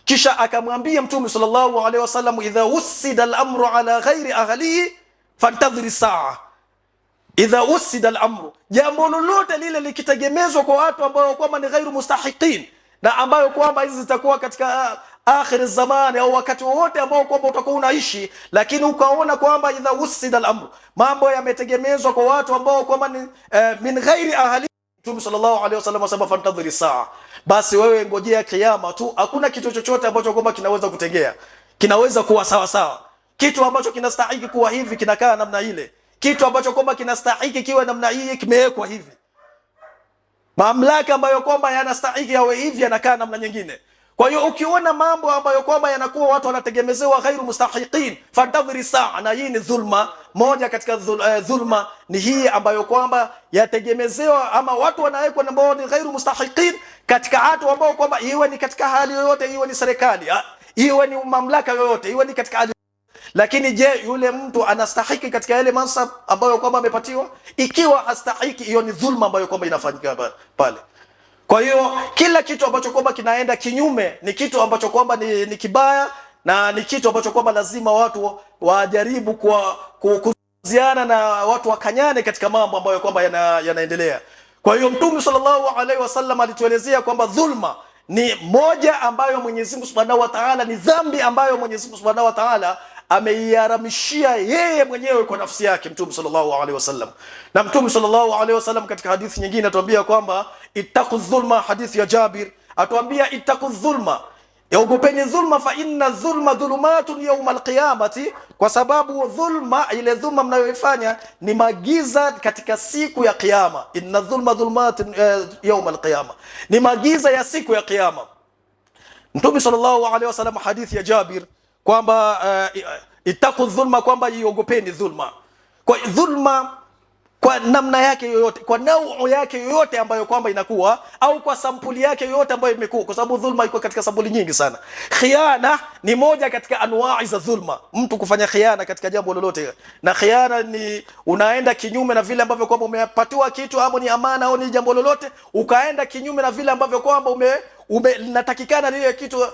Speaker 1: Kisha akamwambia Mtume sallallahu alaihi wasallam, idha usida al-amru ala ghairi ahlihi fantadhiri saa. Idha usida al-amru, jambo lolote lile likitegemezwa kwa watu ambao kwamba ni ghairu mustahiqin, na ambayo kwamba hizi zitakuwa katika akhir zamani au wakati wote ambao kwamba utakuwa unaishi, lakini ukaona kwamba idha usida al-amru, mambo yametegemezwa kwa watu ambao kwamba ni min ghairi ahli, Mtume sallallahu alaihi wasallam asema fantadhiri saa, basi wewe ngojea kiyama tu. Hakuna kitu chochote ambacho kwamba kinaweza kutegea, kinaweza kuwa sawa sawa. Kitu ambacho kinastahili kuwa hivi kinakaa namna ile, kitu ambacho kwamba kinastahili kiwe namna hii kimewekwa hivi. Mamlaka ambayo kwamba yanastahili yawe hivi yanakaa namna nyingine. Kwa hiyo ukiona mambo ambayo kwamba yanakuwa watu wanategemezewa ghairu mustahiqin, fantadhiri saa, na hii ni dhulma. Moja katika dhulma ni hii ambayo kwamba yategemezewa ama watu wanawekwa ambao ni ghairu mustahiqin katika watu ambao kwamba, iwe ni katika hali yoyote, iwe ni serikali, iwe ni mamlaka yoyote, iwe ni katika hali. Lakini je, yule mtu anastahiki katika ile mansab ambayo kwamba amepatiwa? Ikiwa hastahiki, hiyo ni dhulma ambayo kwamba inafanyika pale. Kwa hiyo kila kitu ambacho kwamba kinaenda kinyume ni kitu ambacho kwamba ni kibaya, na ni kitu ambacho kwamba lazima watu wajaribu kuziana na watu wakanyane katika mambo ambayo kwamba yanaendelea. Kwa hiyo Mtume sallallahu alaihi wasallam alituelezea kwamba dhulma ni moja ambayo Mwenyezi Mungu Subhanahu wa Ta'ala, ni dhambi ambayo Mwenyezi Mungu Subhanahu wa Ta'ala ameiharamishia yeye mwenyewe kwa nafsi yake, Mtume sallallahu alaihi wasallam. Na Mtume sallallahu alaihi wasallam katika hadithi nyingine atuambia kwamba ittaqu dhulma, hadithi ya Jabir atuambia ittaqu dhulma, yaogopeni dhulma, fa inna dhulma dhulumatun yawm alqiyamati, kwa sababu dhulma, ile dhulma mnayoifanya ni magiza katika siku ya kiyama. Inna dhulma dhulumatun yawm alqiyama, ni magiza ya siku ya kiyama. Mtume sallallahu alaihi wasallam, hadithi ya Jabir kwamba ittaqu dhulma, kwamba iogopeni dhulma. Kwa dhulma kwa namna yake yoyote, kwa nau yake yoyote ambayo kwamba inakuwa, au kwa sampuli yake yoyote ambayo imekuwa, kwa sababu dhulma iko katika sampuli nyingi sana. Khiana ni moja katika anwaa za dhulma, mtu kufanya khiana katika jambo lolote. Na khiana ni unaenda kinyume na vile ambavyo kwamba umepatiwa kitu, au ni amana au ni jambo lolote, ukaenda kinyume na vile ambavyo kwamba natakikana lile kitu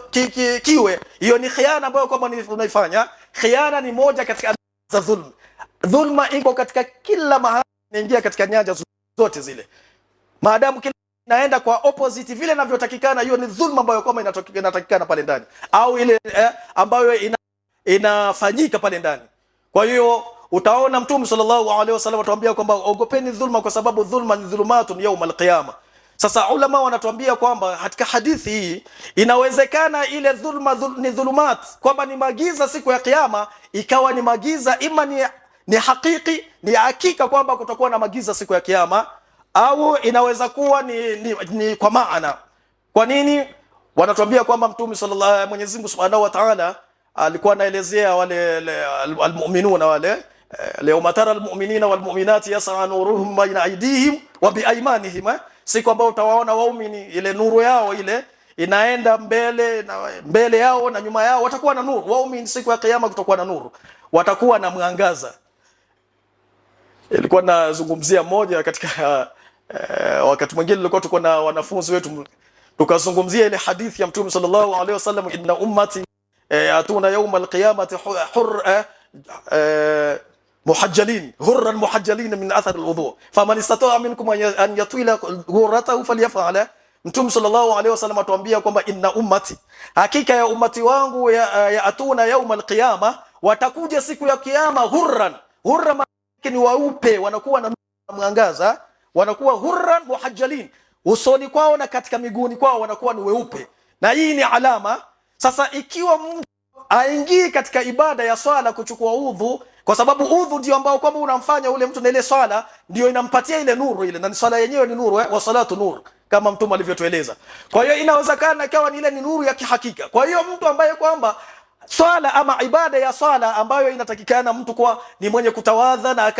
Speaker 1: kiwe. Hiyo ni khiana ambayo kwamba unaifanya. Khiana ni moja katika za dhulma. Dhulma iko katika kila mahali, inaingia katika nyanja zote zile. Maadamu kila inaenda kwa opposite vile inavyotakikana, hiyo ni dhulma ambayo kwamba inatakikana pale ndani, au ile ambayo inafanyika pale ndani. Kwa hiyo utaona Mtume sallallahu alaihi wasallam atuambia kwamba ogopeni dhulma, kwa sababu dhulma ni dhulumatun yawm al-qiyama. Sasa ulama wanatuambia kwamba katika hadithi hii inawezekana ile dhulma ni dhulumat, kwamba ni magiza siku ya kiyama, ikawa ni magiza ima ni hakiki, ni hakika kwamba kutakuwa na magiza siku ya kiyama, au inaweza kuwa ni kwa maana. Kwa nini? Wanatuambia kwamba Mtume sallallahu Mwenyezi Mungu Subhanahu wa Ta'ala alikuwa anaelezea wale almu'minuna wale leo tara almu'minina walmu'minati yas'a nuruhum baina aydihim wa biaymanihim, siku ambao utawaona waumini ile nuru yao ile inaenda mbele yao na nyuma yao, watakuwa na nuru. Waumini siku ya kiyama kutakuwa na nuru, watakuwa na mwangaza. Ilikuwa nazungumzia moja katika wakati mwingine nilikuwa tuko na wanafunzi wetu, tukazungumzia ile hadithi ya Mtume sallallahu alaihi wasallam, inna ummati atuna yawm alqiyamati muhajjalin hurran muhajjalin min athar alwudu faman istata'a minkum an yatwila ghurratahu falyaf'al. Mtume sallallahu alaihi wasallam atuambia kwamba inna ummati, hakika ya ummati wangu ya atuna yawm alqiyama, watakuja siku ya kiyama hurran ni waupe, wanakuwa na mwangaza, wanakuwa hurran muhajjalin, usoni kwao na katika miguuni kwao wanakuwa ni weupe, na hii ni alama. Sasa ikiwa mtu aingii katika ibada ya swala kuchukua udhu, kwa sababu udhu ndio ambao kwamba unamfanya ule mtu na ile swala ndio inampatia ile nuru ile, na swala yenyewe ni nuru, wa salatu nur, kama Mtume alivyotueleza. Kwa hiyo inawezekana ikawa ni ile ni nuru ya kihakika. Kwa hiyo mtu ambaye kwamba swala ama ibada ya swala ambayo inatakikana mtu kwa ni mwenye kutawadha, na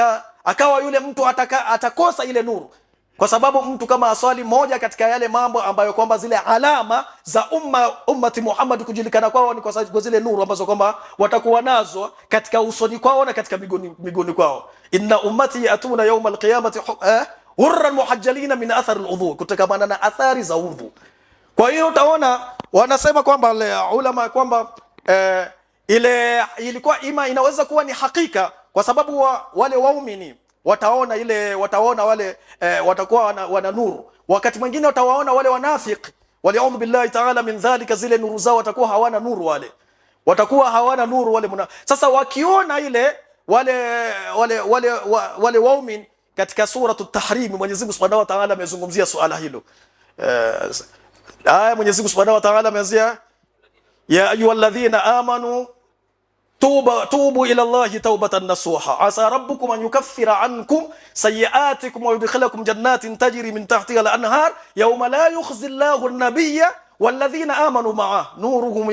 Speaker 1: akawa yule mtu atakosa ile nuru, kwa sababu mtu kama aswali, moja katika yale mambo ambayo kwamba zile alama za ummati Muhammad kujulikana kwao ni kwa zile nuru ambazo kwamba watakuwa nazo katika usoni kwao na katika miguuni kwao. Inna ummati yatuna yawm alqiyamati hurran muhajjalina min athar alwudu, kutokamana na athari za udhu. Kwa hiyo utaona wanasema kwamba ulama kwamba ile ilikuwa inaweza kuwa ni hakika, kwa sababu wale waumini wataona wale watakuwa wana nuru. Wakati mwingine watawaona wale wanafiki, waliaudhu billahi ta'ala min dhalika, zile nuru zao watakuwa hawana nuru, watakuwa hawana nuru wale Sasa wakiona ile wale waumini katika suratu Tahrim, Mwenyezi Mungu Subhanahu wa Ta'ala amezungumzia suala hilo. Mwenyezi Mungu Subhanahu wa Ta'ala ameanzia ya ayyuhalladhina amanu tubu ila Allahi tawbatan nasuha asa rabbukum an yukaffira ankum sayiatikum wa yudkhilakum jannatin tajri min tahtiha al-anhar yawma la yukhzi Allahu an-nabiyya walladhina amanu ma'ahu nuruhum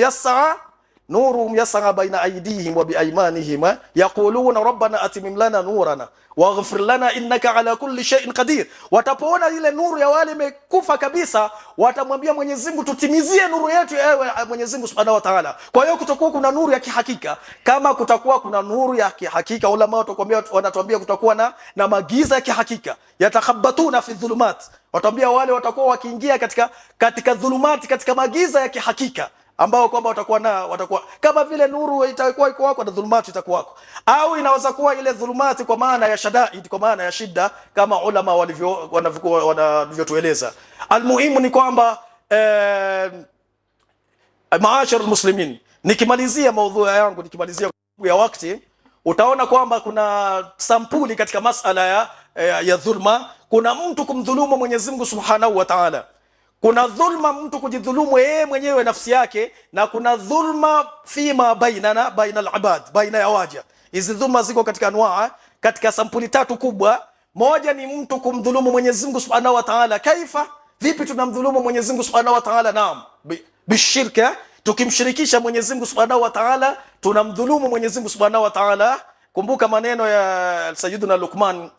Speaker 1: yas'a bayna aydihim wa biaymanihim yaquluna rabbana atimim lana nurana waghfir lana innaka ala kulli shay'in qadir. Watapoona ile nuru ya wale imekufa kabisa, watamwambia Mwenyezi Mungu, tutimizie nuru yetu ewe Mwenyezi Mungu Subhanahu wa Ta'ala. Kwa hiyo kutakuwa kuna nuru ya kihakika. Kama kutakuwa kuna nuru ya kihakika, ulama wanatuambia kutakuwa na magiza ya kihakika, yatakhabbatuna fi dhulumat. Wataambia wale watakuwa wakiingia katika dhulumati, katika magiza ya kihakika, ambao kwamba watakuwa kama vile nuru itakuwa iko wako na dhulumati itakuwa wako, au inaweza kuwa ile dhulumati kwa maana ya shadaid, kwa maana ya shida, kama ulama wanavyotueleza. Almuhimu ni kwamba maashar almuslimin, nikimalizia maudhui yangu, nikimalizia ya wakati, utaona kwamba kuna sampuli katika masala ya dhulma. Kuna mtu kumdhulumu Mwenyezi Mungu Subhanahu wa Ta'ala, kuna dhulma mtu kujidhulumu yeye mwenyewe nafsi yake, na kuna dhulma fima baina al-ibad, baina ya waja. Hizi dhulma ziko katika anwaa, katika sampuli tatu kubwa. Moja ni mtu kumdhulumu Mwenyezi Mungu Subhanahu wa Ta'ala. Kaifa, vipi tunamdhulumu Mwenyezi Mungu Subhanahu wa Ta'ala? Naam, bishirka, tukimshirikisha Mwenyezi Mungu Subhanahu wa Ta'ala tunamdhulumu Mwenyezi Mungu Subhanahu wa Ta'ala kumbuka maneno ya Sayyiduna Luqman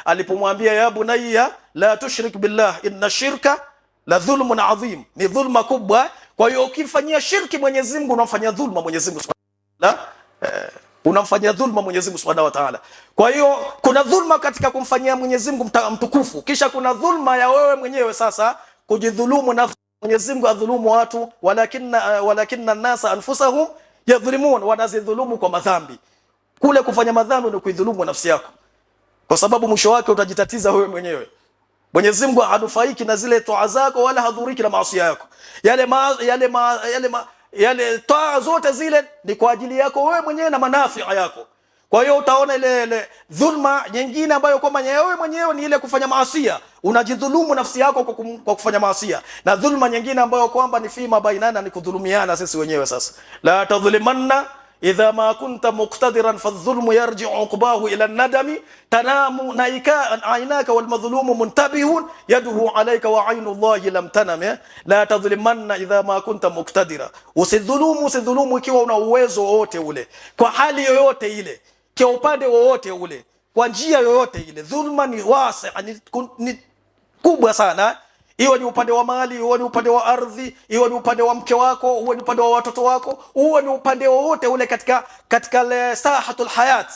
Speaker 1: alipomwambia ya bunayya la tushrik billah inna shirka la dhulmun adhim, ni dhulma kubwa. Kwa hiyo ukifanyia shirki Mwenyezi Mungu unamfanyia dhulma Mwenyezi Mungu Subhanahu unamfanyia dhulma Mwenyezi Mungu Subhanahu wa Ta'ala. Kwa hiyo kuna dhulma katika kumfanyia Mwenyezi Mungu mtukufu, kisha kuna dhulma ya wewe mwenyewe sasa kujidhulumu nafsi. Mwenyezi Mungu adhulumu watu, walakinna nasa anfusahum yadhlimun, wanazidhulumu kwa madhambi. Kule kufanya madhambi ni kuidhulumu nafsi yako, kwa sababu mwisho wake utajitatiza wewe mwenyewe. Mwenyezi Mungu hanufaiki na zile toa zako wala hadhuriki na maasi yako. Yale toa zote zile ni kwa ajili yako wewe mwenyewe na manafia yako. Kwa hiyo utaona ile dhulma nyingine ambayo kwa wewe mwenyewe ni ile kufanya maasi, unajidhulumu nafsi yako kwa kufanya maasi, na dhulma nyingine ambayo kwamba ni fima bainana, ni kudhulumiana sisi wenyewe. Sasa la tadhlimanna idha ma kunta muqtadiran fadh-dhulmu yarji'u uqbahu ila an-nadami tanamu naika aynaka wal madhlumu muntabihun yaduhu alayka wa aynu Allahi lam tanam. La tadhlimanna idha ma kunta muqtadira, usidhulumu ikiwa una uwezo wote ule, kwa hali yoyote ile, kwa upande wowote ule, kwa njia yoyote ile. Dhulma ni wasi, ni kubwa sana. Iwe ni upande wa mali, iwe ni upande wa ardhi, iwe ni upande wa mke wako, iwe ni upande wa watoto wako, iwe ni upande wowote ule katika sahatul hayat,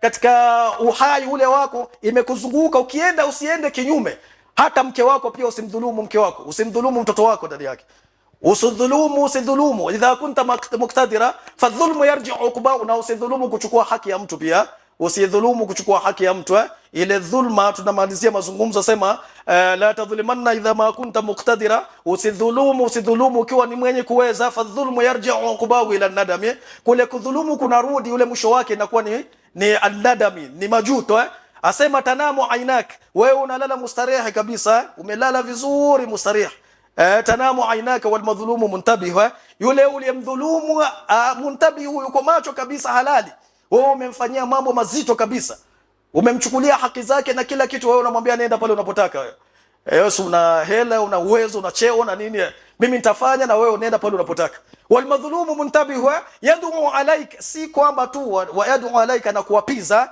Speaker 1: katika uhai ule wako imekuzunguka, ukienda usiende kinyume. Hata mke wako pia usimdhulumu mke wako, usimdhulumu mtoto wako ndani yake. Usidhulumu idha kunta muqtadira fadhulmu yarji'u uqba, na usidhulumu kuchukua haki ya mtu pia. Usidhulumu kuchukua haki ya mtu ile dhulma. Tunamalizia mazungumzo, sema la tadhlimanna idha ma kunta muqtadira, usidhulumu ukiwa ni mwenye kuweza. Fadhulmu yarji'u uqbahu ila nadami, kule kudhulumu kunarudi ule mwisho wake inakuwa ni an-nadami, ni majuto. Asema tanamu ainak, wewe unalala mustarehe kabisa, umelala vizuri mustarehe. Tanamu ainaka wal madhlumu muntabih, yule uliyemdhulumu muntabih, yuko macho kabisa, halali. Wewe umemfanyia mambo mazito kabisa, umemchukulia haki zake na kila kitu. Wewe unamwambia nenda pale unapotaka wewe. Una hela, una uwezo, una cheo na nini, mimi nitafanya, na wewe unaenda pale unapotaka. Wal madhlumu muntabih yad'u alayka, si kwamba tu wa yad'u alayka na kuwapiza.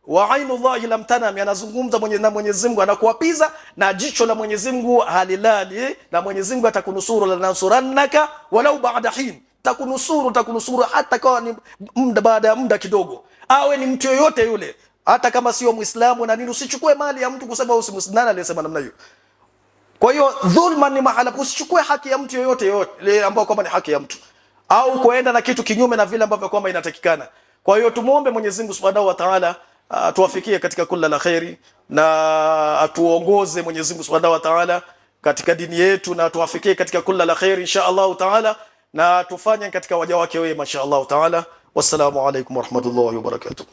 Speaker 1: Wa ainu Allahi lam tanam, anazungumza Mwenyezi Mungu anakuwapiza, na jicho la Mwenyezi Mungu halilali, na Mwenyezi Mungu atakunusuru, la nansurannaka walau ba'da hin, takunusuru hata kwa ni muda, baada ya muda kidogo. Awe ni mtu yoyote yule, hata kama sio Muislamu na nini. Usichukue mali ya mtu kusema usimwislamu, aliyesema namna hiyo. Kwa hiyo dhulma ni mahala, usichukue haki ya mtu yoyote ile ambayo kwamba ni haki ya mtu, au kuenda na kitu kinyume na vile ambavyo kwamba inatakikana. Kwa hiyo tumuombe Mwenyezi Mungu Subhanahu wa Ta'ala atuwafikie katika kila la khairi, na atuongoze Mwenyezi Mungu Subhanahu wa Ta'ala katika dini yetu, na atuwafikie katika kila la khairi insha Allah Ta'ala, na tufanye katika waja wake wema insha Allah Ta'ala. Wassalamu alaykum wa rahmatullahi wa barakatuh.